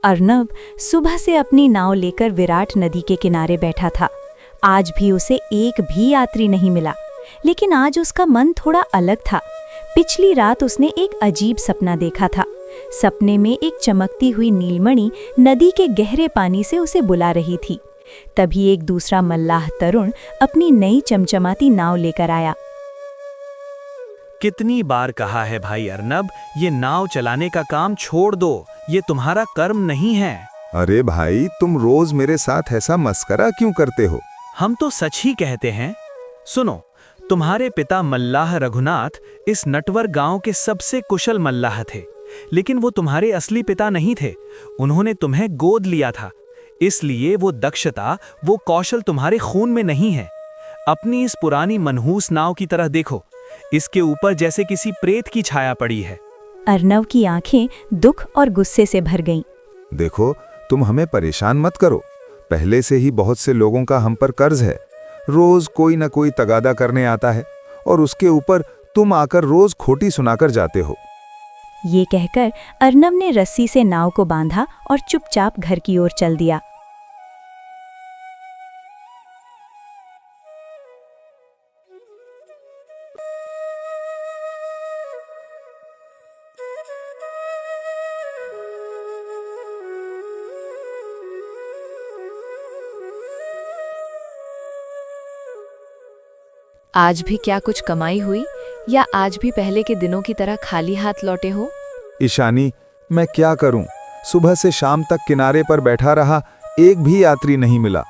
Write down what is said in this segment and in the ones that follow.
अर्नब सुबह से अपनी नाव लेकर विराट नदी के किनारे बैठा था। आज भी उसे एक भी यात्री नहीं मिला, लेकिन आज उसका मन थोड़ा अलग था। पिछली रात उसने एक अजीब सपना देखा था। सपने में एक चमकती हुई नीलमणि नदी के गहरे पानी से उसे बुला रही थी। तभी एक दूसरा मल्लाह तरुण अपनी नई चमचमाती नाव लेकर आया। कितनी बार कहा है भाई अर्नब, ये नाव चलाने का काम छोड़ दो, ये तुम्हारा कर्म नहीं है। अरे भाई, तुम रोज मेरे साथ ऐसा मस्करा क्यों करते हो? हम तो सच ही कहते हैं। सुनो, तुम्हारे पिता मल्लाह रघुनाथ इस नटवर गांव के सबसे कुशल मल्लाह थे, लेकिन वो तुम्हारे असली पिता नहीं थे। उन्होंने तुम्हें गोद लिया था, इसलिए वो दक्षता, वो कौशल तुम्हारे खून में नहीं है। अपनी इस पुरानी मनहूस नाव की तरह देखो, इसके ऊपर जैसे किसी प्रेत की छाया पड़ी है। अर्नब की आंखें दुख और गुस्से से भर गईं। देखो, तुम हमें परेशान मत करो। पहले से ही बहुत से लोगों का हम पर कर्ज है। रोज कोई न कोई तगादा करने आता है और उसके ऊपर तुम आकर रोज खोटी सुनाकर जाते हो। ये कहकर अर्नब ने रस्सी से नाव को बांधा और चुपचाप घर की ओर चल दिया। आज भी क्या कुछ कमाई हुई, या आज भी पहले के दिनों की तरह खाली हाथ लौटे हो? ईशानी, मैं क्या करूं? सुबह से शाम तक किनारे पर बैठा रहा, एक भी यात्री नहीं मिला।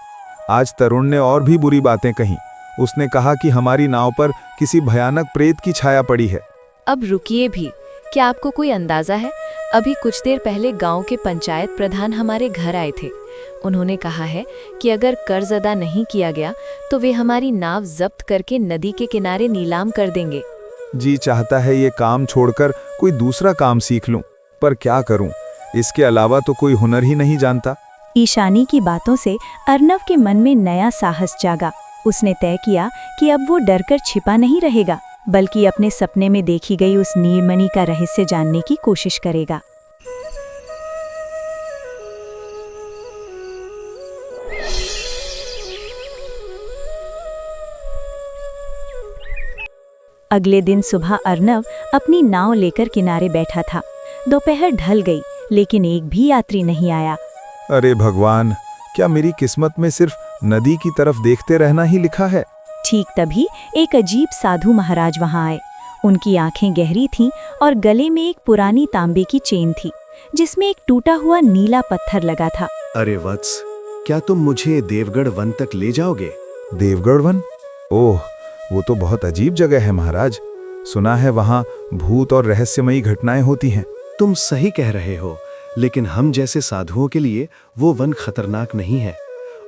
आज तरुण ने और भी बुरी बातें कहीं। उसने कहा कि हमारी नाव पर किसी भयानक प्रेत की छाया पड़ी है। अब रुकिए भी, क्या आपको कोई अंदाजा है? अभी कुछ देर पहले गांव के पंचायत प्रधान हमारे घर आए थे। उन्होंने कहा है कि अगर कर्ज अदा नहीं किया गया तो वे हमारी नाव जब्त करके नदी के किनारे नीलाम कर देंगे। जी चाहता है ये काम छोड़कर कोई दूसरा काम सीख लूं, पर क्या करूं? इसके अलावा तो कोई हुनर ही नहीं जानता। ईशानी की बातों से अर्नब के मन में नया साहस जागा। उसने तय किया कि अब वो डरकर छिपा नहीं रहेगा, बल्कि अपने सपने में देखी गई उस नीलमणि का रहस्य जानने की कोशिश करेगा। अगले दिन सुबह अर्नब अपनी नाव लेकर किनारे बैठा था। दोपहर ढल गई, लेकिन एक भी यात्री नहीं आया। अरे भगवान, क्या मेरी किस्मत में सिर्फ नदी की तरफ देखते रहना ही लिखा है? ठीक तभी एक अजीब साधु महाराज वहां आए। उनकी आंखें गहरी थीं और गले में एक पुरानी तांबे की चेन थी, जिसमें एक टूटा हुआ नीला पत्थर लगा था। अरे वत्स, क्या तुम मुझे देवगढ़ वन तक ले जाओगे? देवगढ़ वन? ओह, वो तो बहुत अजीब जगह है महाराज। सुना है वहाँ भूत और रहस्यमयी घटनाएं होती हैं। तुम सही कह रहे हो, लेकिन हम जैसे साधुओं के लिए वो वन खतरनाक नहीं है,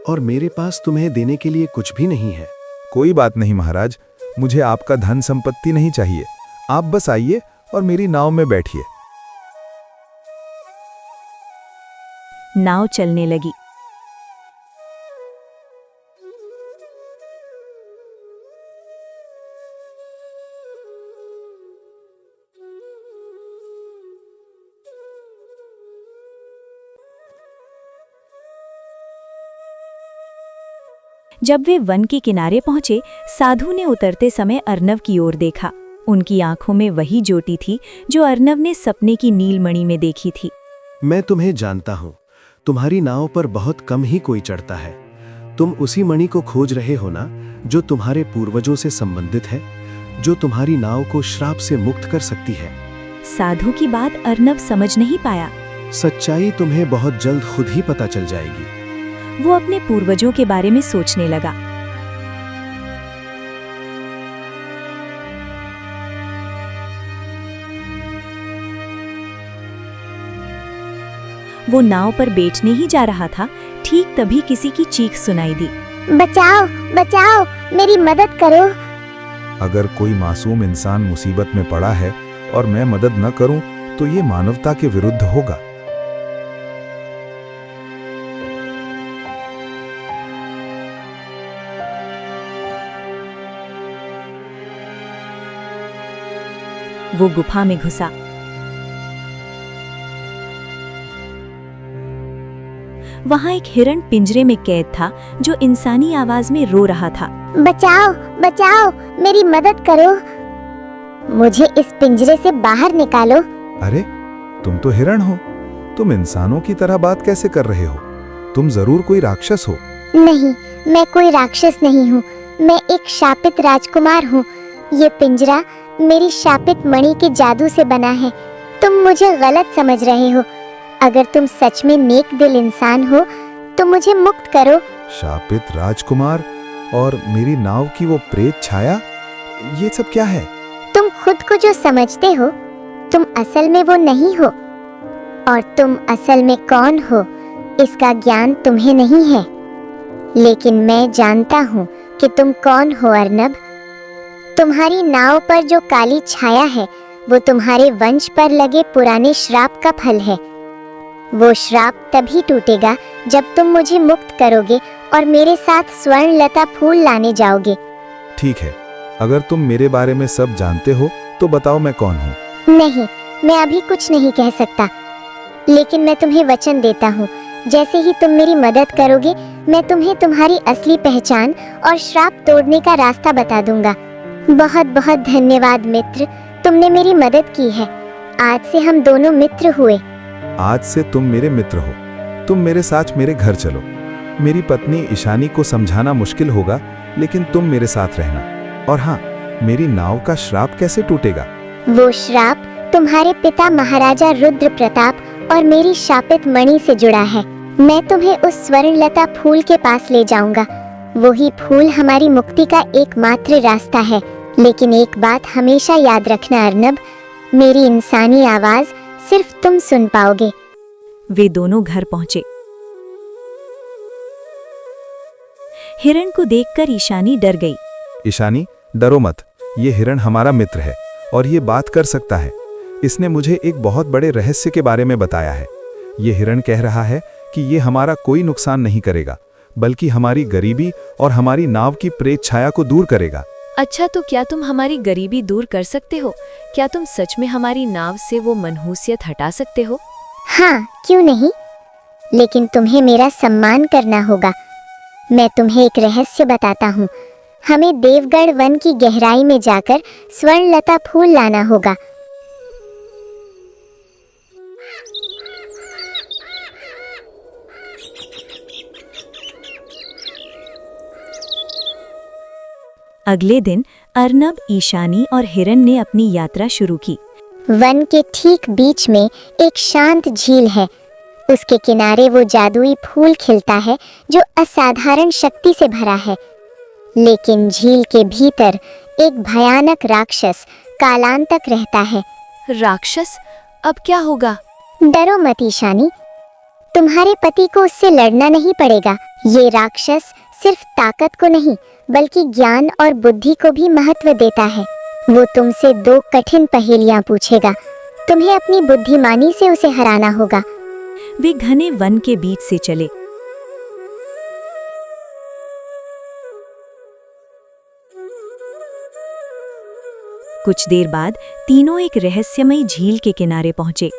और मेरे पास तुम्हें देने के लिए कुछ भी नहीं है। कोई बात नहीं महाराज, मुझे आपका धन संपत्ति नहीं चाहिए। आप बस आइए और मेरी नाव में बैठिए। नाव चलने लगी। जब वे वन के किनारे पहुंचे, साधु ने उतरते समय अर्नब की ओर देखा। उनकी आंखों में वही ज्योति थी जो अर्नब ने सपने की नीलमणि में देखी थी। मैं तुम्हें जानता हूँ, तुम्हारी नाव पर बहुत कम ही कोई चढ़ता है। तुम उसी मणि को खोज रहे हो ना, जो तुम्हारे पूर्वजों से संबंधित है, जो तुम्हारी नाव को श्राप से मुक्त कर सकती है। साधु की बात अर्नब समझ नहीं पाया। सच्चाई तुम्हें बहुत जल्द खुद ही पता चल जाएगी। वो अपने पूर्वजों के बारे में सोचने लगा। वो नाव पर बैठने ही जा रहा था, ठीक तभी किसी की चीख सुनाई दी। बचाओ, बचाओ, मेरी मदद करो। अगर कोई मासूम इंसान मुसीबत में पड़ा है और मैं मदद न करूं, तो ये मानवता के विरुद्ध होगा। वो गुफा में घुसा। वहाँ एक हिरण पिंजरे में कैद था जो इंसानी आवाज में रो रहा था। बचाओ बचाओ, मेरी मदद करो, मुझे इस पिंजरे से बाहर निकालो। अरे तुम तो हिरण हो, तुम इंसानों की तरह बात कैसे कर रहे हो? तुम जरूर कोई राक्षस हो। नहीं, मैं कोई राक्षस नहीं हूँ, मैं एक शापित राजकुमार हूँ। ये पिंजरा मेरी शापित मणि के जादू से बना है। तुम मुझे गलत समझ रहे हो। अगर तुम सच में नेक दिल इंसान हो तो मुझे मुक्त करो। शापित राजकुमार और मेरी नाव की वो प्रेत छाया, ये सब क्या है? तुम खुद को जो समझते हो, तुम असल में वो नहीं हो, और तुम असल में कौन हो इसका ज्ञान तुम्हें नहीं है। लेकिन मैं जानता हूँ कि तुम कौन हो अर्नब। तुम्हारी नाव पर जो काली छाया है वो तुम्हारे वंश पर लगे पुराने श्राप का फल है। वो श्राप तभी टूटेगा जब तुम मुझे मुक्त करोगे और मेरे साथ स्वर्ण लता फूल लाने जाओगे। ठीक है, अगर तुम मेरे बारे में सब जानते हो तो बताओ मैं कौन हूँ। नहीं, मैं अभी कुछ नहीं कह सकता, लेकिन मैं तुम्हें वचन देता हूँ, जैसे ही तुम मेरी मदद करोगे मैं तुम्हें तुम्हारी असली पहचान और श्राप तोड़ने का रास्ता बता दूंगा। बहुत बहुत धन्यवाद मित्र, तुमने मेरी मदद की है। आज से हम दोनों मित्र हुए। आज से तुम मेरे मित्र हो। तुम मेरे साथ मेरे घर चलो। मेरी पत्नी ईशानी को समझाना मुश्किल होगा, लेकिन तुम मेरे साथ रहना। और हाँ, मेरी नाव का श्राप कैसे टूटेगा? वो श्राप तुम्हारे पिता महाराजा रुद्र प्रताप और मेरी शापित मणि से जुड़ा है। मैं तुम्हें उस स्वर्णलता फूल के पास ले जाऊंगा। वही फूल हमारी मुक्ति का एकमात्र रास्ता है। लेकिन एक बात हमेशा याद रखना अर्नब, मेरी इंसानी आवाज सिर्फ तुम सुन पाओगे। वे दोनों घर पहुंचे। हिरण को देखकर ईशानी डर गई। ईशानी, डरो मत, ये हिरण हमारा मित्र है और ये बात कर सकता है। इसने मुझे एक बहुत बड़े रहस्य के बारे में बताया है। ये हिरण कह रहा है कि ये हमारा कोई नुकसान नहीं करेगा, बल्कि हमारी गरीबी और हमारी नाव की प्रेत छाया को दूर करेगा। अच्छा, तो क्या तुम हमारी गरीबी दूर कर सकते हो? क्या तुम सच में हमारी नाव से वो मनहूसियत हटा सकते हो? हाँ, क्यों नहीं, लेकिन तुम्हें मेरा सम्मान करना होगा। मैं तुम्हें एक रहस्य बताता हूँ। हमें देवगढ़ वन की गहराई में जाकर स्वर्णलता फूल लाना होगा। अगले दिन अर्नब, ईशानी और हिरण ने अपनी यात्रा शुरू की। वन के ठीक बीच में एक शांत झील है। उसके किनारे वो जादुई फूल खिलता है जो असाधारण शक्ति से भरा है। लेकिन झील के भीतर एक भयानक राक्षस कालांतक रहता है। राक्षस? अब क्या होगा? डरो मत ईशानी, तुम्हारे पति को उससे लड़ना नहीं पड़ेगा। ये राक्षस सिर्फ ताकत को नहीं, बल्कि ज्ञान और बुद्धि को भी महत्व देता है। वो तुमसे 2 कठिन पहेलियां पूछेगा। तुम्हें अपनी बुद्धिमानी से उसे हराना होगा। वे घने वन के बीच से चले। कुछ देर बाद तीनों एक रहस्यमयी झील के किनारे पहुंचे।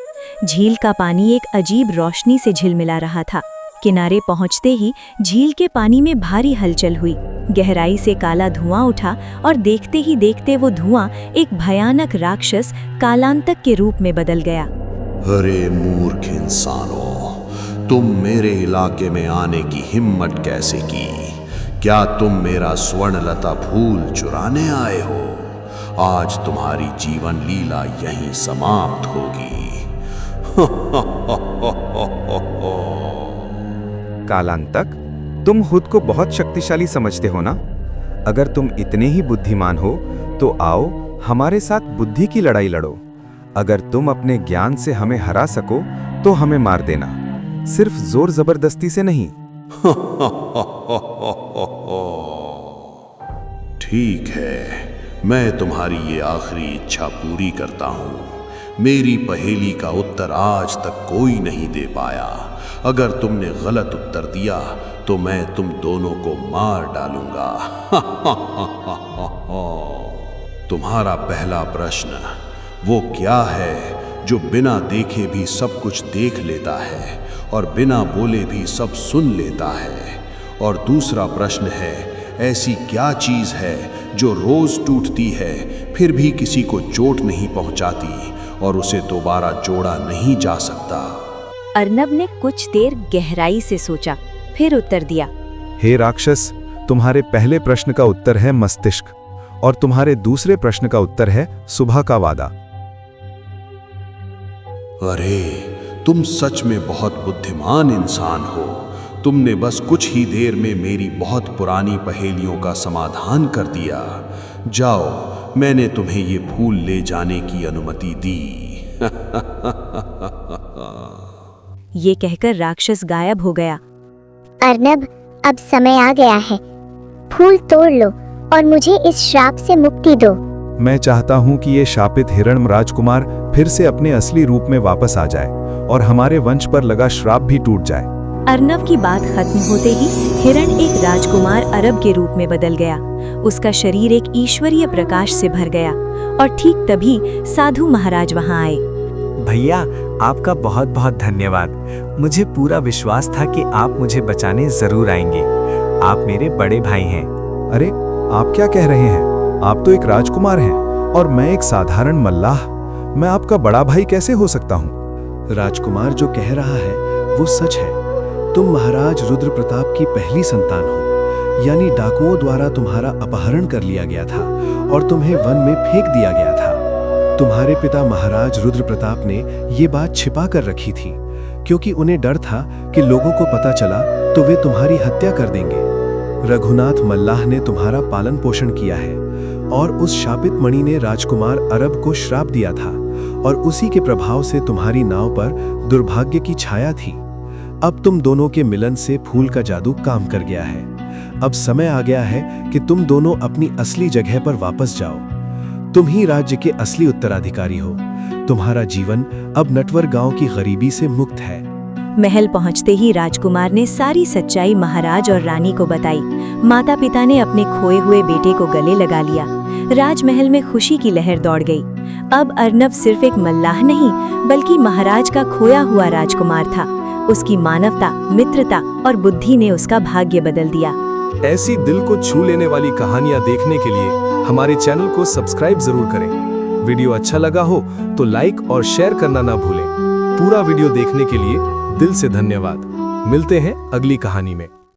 झील का पानी एक अजीब रोशनी से झिलमिला रहा था। किनारे पहुंचते ही झील के पानी में भारी हलचल हुई। गहराई से काला धुआं उठा और देखते ही देखते वो धुआं एक भयानक राक्षस कालांतक के रूप में बदल गया। अरे मूर्ख इंसानों, तुम मेरे इलाके में आने की हिम्मत कैसे की? क्या तुम मेरा स्वर्णलता फूल चुराने आए हो? आज तुम्हारी जीवन लीला यहीं समाप्त होगी। कालांतक, तुम खुद को बहुत शक्तिशाली समझते हो ना? अगर तुम इतने ही बुद्धिमान हो तो आओ हमारे साथ बुद्धि की लड़ाई लड़ो। अगर तुम अपने ज्ञान से हमें हरा सको तो हमें मार देना, सिर्फ जोर जबरदस्ती से नहीं। ठीक है, मैं तुम्हारी ये आखिरी इच्छा पूरी करता हूँ। मेरी पहेली का उत्तर आज तक कोई नहीं दे पाया। अगर तुमने गलत उत्तर दिया तो मैं तुम दोनों को मार डालूंगा। तुम्हारा पहला प्रश्न, वो क्या है जो बिना देखे भी सब कुछ देख लेता है और बिना बोले भी सब सुन लेता है। और दूसरा प्रश्न है, ऐसी क्या चीज़ है जो रोज़ टूटती है फिर भी किसी को चोट नहीं पहुंचाती और उसे दोबारा जोड़ा नहीं जा सकता? अर्नब ने कुछ देर गहराई से सोचा, फिर उत्तर दिया, हे राक्षस, तुम्हारे पहले प्रश्न का उत्तर है मस्तिष्क और तुम्हारे दूसरे प्रश्न का उत्तर है सुबह का वादा। अरे, तुम सच में बहुत बुद्धिमान इंसान हो। तुमने बस कुछ ही देर में मेरी बहुत पुरानी पहेलियों का समाधान कर दिया। जाओ, मैंने तुम्हें ये फूल ले जाने की अनुमति दी। ये कहकर राक्षस गायब हो गया। अर्नब, अब समय आ गया है। फूल तोड़ लो और मुझे इस श्राप से मुक्ति दो। मैं चाहता हूँ कि ये शापित हिरण राजकुमार फिर से अपने असली रूप में वापस आ जाए और हमारे वंश पर लगा श्राप भी टूट जाए। अर्नब की बात खत्म होते ही हिरण एक राजकुमार अरब के रूप में बदल गया। उसका शरीर एक ईश्वरीय प्रकाश से भर गया और ठीक तभी साधु महाराज वहां आए। भैया, आपका बहुत बहुत धन्यवाद। मुझे पूरा विश्वास था कि आप मुझे बचाने जरूर आएंगे। आप मेरे बड़े भाई हैं। अरे, आप क्या कह रहे हैं? आप तो एक राजकुमार हैं और मैं एक साधारण मल्लाह। मैं आपका बड़ा भाई कैसे हो सकता हूँ? राजकुमार जो कह रहा है वो सच है। तुम महाराज रुद्र प्रताप की पहली संतान हो, यानी डाकुओं द्वारा तुम्हारा अपहरण कर लिया गया था और तुम्हें वन में फेंक दिया गया था। तुम्हारे पिता महाराज रुद्र प्रताप ने ये बात छिपा कर रखी थी क्योंकि उन्हें डर था कि लोगों को पता चला तो वे तुम्हारी हत्या कर देंगे। रघुनाथ मल्लाह ने तुम्हारा पालन पोषण किया है और उस शापित मणि ने राजकुमार अरब को श्राप दिया था और उसी के प्रभाव से तुम्हारी नाव पर दुर्भाग्य की छाया थी। अब तुम दोनों के मिलन से फूल का जादू काम कर गया है। अब समय आ गया है कि तुम दोनों अपनी असली जगह पर वापस जाओ। तुम ही राज्य के असली उत्तराधिकारी हो। तुम्हारा जीवन अब नटवर गांव की गरीबी से मुक्त है। महल पहुंचते ही राजकुमार ने सारी सच्चाई महाराज और रानी को बताई। माता पिता ने अपने खोए हुए बेटे को गले लगा लिया। राजमहल में खुशी की लहर दौड़ गई। अब अर्नब सिर्फ एक मल्लाह नहीं बल्कि महाराज का खोया हुआ राजकुमार था। उसकी मानवता, मित्रता और बुद्धि ने उसका भाग्य बदल दिया। ऐसी दिल को छू लेने वाली कहानियां देखने के लिए हमारे चैनल को सब्सक्राइब जरूर करें। वीडियो अच्छा लगा हो तो लाइक और शेयर करना ना भूलें। पूरा वीडियो देखने के लिए दिल से धन्यवाद। मिलते हैं अगली कहानी में।